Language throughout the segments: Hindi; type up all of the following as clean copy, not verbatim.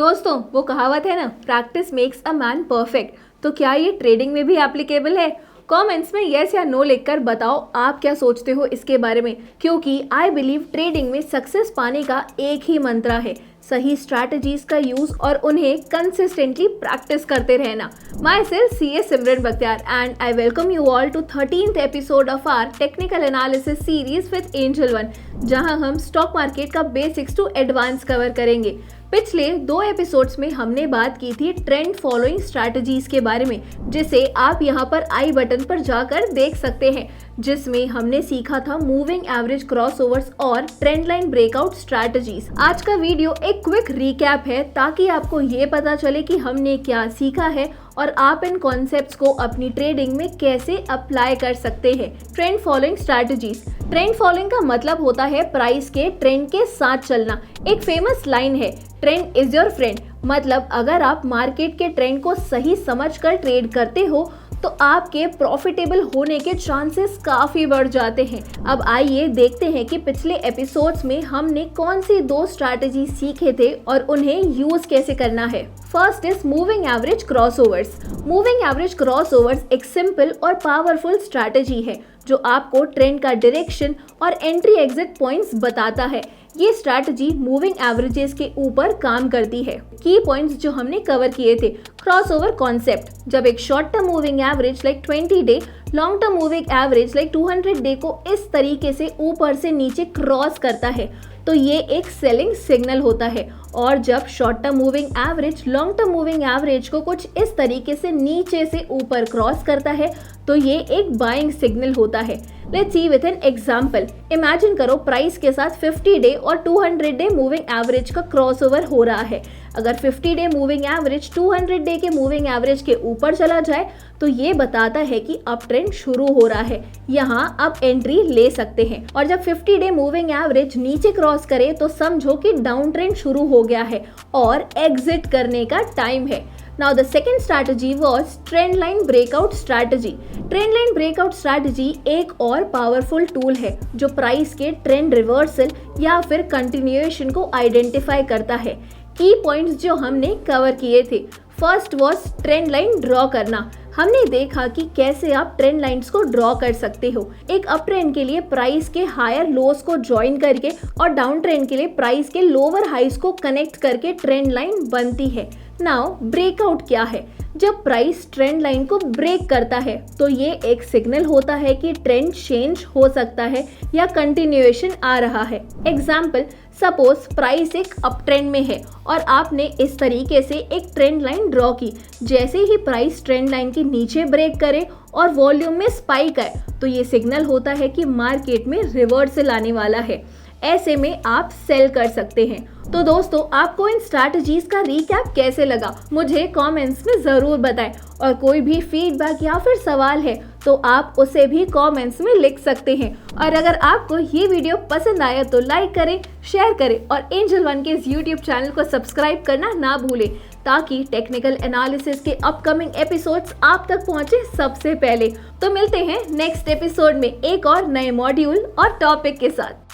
दोस्तों वो कहावत है ना, practice makes a man perfect. तो क्या ये ट्रेडिंग में भी एप्लीकेबल है? कमेंट्स में यस या नो लिखकर बताओ आप क्या सोचते हो इसके बारे में, क्योंकि आई बिलीव ट्रेडिंग में सक्सेस पाने का एक ही मंत्र है, सही स्ट्रैटेजीज का यूज और उन्हें कंसिस्टेंटली प्रैक्टिस करते रहना। Myself CA Simran Bakhtiyar and I welcome you all to 13th episode of our technical analysis series with Angel One, जहां हम स्टॉक मार्केट का बेसिक्स टू एडवांस कवर करेंगे। पिछले 2 एपिसोड्स में हमने बात की थी ट्रेंड फॉलोइंग स्ट्रैटेजीज के बारे में, जिसे आप यहाँ पर आई बटन पर जाकर देख सकते हैं, जिसमें हमने सीखा था मूविंग एवरेज क्रॉसओवर्स और ट्रेंड लाइन ब्रेकआउट स्ट्रैटेजीज। आज का वीडियो एक क्विक रिकैप है ताकि आपको ये पता चले कि हमने क्या सीखा है और आप इन कॉन्सेप्ट्स को अपनी ट्रेडिंग में कैसे अप्लाई कर सकते हैं। Trend following strategies. Trend following का मतलब होता है प्राइस के ट्रेंड के साथ चलना। एक फेमस लाइन है, ट्रेंड इज योर फ्रेंड। मतलब अगर आप मार्केट के ट्रेंड को सही समझकर ट्रेड करते हो तो आपके प्रॉफिटेबल होने के चांसेस काफी बढ़ जाते हैं। अब आइए देखते हैं कि पिछले एपिसोड्स में हमने कौन सी 2 स्ट्रैटेजी सीखे थे और उन्हें यूज कैसे करना है। First is moving average crossovers. Moving average crossovers एक सिंपल और पावरफुल स्ट्रैटेजी है जो आपको ट्रेंड का डायरेक्शन और एंट्री एग्जिट पॉइंट्स बताता है। ये स्ट्रैटेजी मूविंग एवरेजेस के ऊपर काम करती है। की पॉइंट्स जो हमने कवर किए थे। क्रॉसओवर कॉन्सेप्ट, जब एक short term moving average like 20 day, long term moving average like 200 day को इस तरीके से ऊपर से नीचे क्रॉस करता है तो ये एक सेलिंग सिग्नल होता है, और जब short term moving average long term moving average को कुछ इस तरीके से नीचे से ऊपर क्रॉस करता है तो ये एक बाइंग सिग्नल होता है। Let's see with an example. Imagine करो प्राइस के साथ 50 डे और 200 डे मूविंग एवरेज का क्रॉसओवर हो रहा है। अगर 50 डे मूविंग एवरेज 200 डे के मूविंग एवरेज के ऊपर चला जाए तो ये बताता है कि अप ट्रेंड शुरू हो रहा है, यहाँ आप एंट्री ले सकते हैं। और जब 50 डे मूविंग एवरेज नीचे क्रॉस करे तो समझो कि डाउन ट्रेंड शुरू हो गया है और एग्जिट करने का टाइम है। Now the second strategy was trend line breakout strategy. Trend line breakout strategy एक और पावरफुल टूल है जो प्राइस के ट्रेंड रिवर्सल या फिर कंटिन्यूएशन को आइडेंटिफाई करता है। की पॉइंट्स जो हमने कवर किए थे। First was trend line draw करना। हमने देखा कि कैसे आप ट्रेंड लाइंस को ड्रॉ कर सकते हो। एक अप ट्रेंड के लिए प्राइस के हायर लोस को ज्वाइन करके और डाउन ट्रेंड के लिए प्राइस के लोअर हाइस को कनेक्ट करके ट्रेंड लाइन बनती है। नाउ ब्रेकआउट क्या है? जब प्राइस ट्रेंड लाइन को ब्रेक करता है तो ये एक सिग्नल होता है कि ट्रेंड चेंज हो सकता है या कंटिन्यूएशन आ रहा है। एग्जाम्पल, सपोज प्राइस एक अप ट्रेंड में है और आपने इस तरीके से एक ट्रेंड लाइन ड्रॉ की। जैसे ही प्राइस ट्रेंड लाइन के नीचे ब्रेक करे और वॉल्यूम में स्पाइक आए तो ये सिग्नल होता है कि मार्केट में रिवर्सल आने वाला है। ऐसे में आप सेल कर सकते हैं। तो दोस्तों, आपको इन स्ट्रैटेजीज का रिकैप कैसे लगा मुझे कमेंट्स में ज़रूर बताएं, और कोई भी फीडबैक या फिर सवाल है तो आप उसे भी कमेंट्स में लिख सकते हैं। और अगर आपको ये वीडियो पसंद आया तो लाइक करें, शेयर करें और एंजल वन के इस यूट्यूब चैनल को सब्सक्राइब करना ना भूलें ताकि टेक्निकल एनालिसिस के अपकमिंग एपिसोड्स आप तक पहुंचे सबसे पहले। तो मिलते हैं नेक्स्ट एपिसोड में एक और नए मॉड्यूल और टॉपिक के साथ।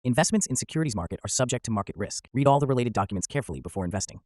Investments in securities market are subject to market risk. Read all the related documents carefully before investing.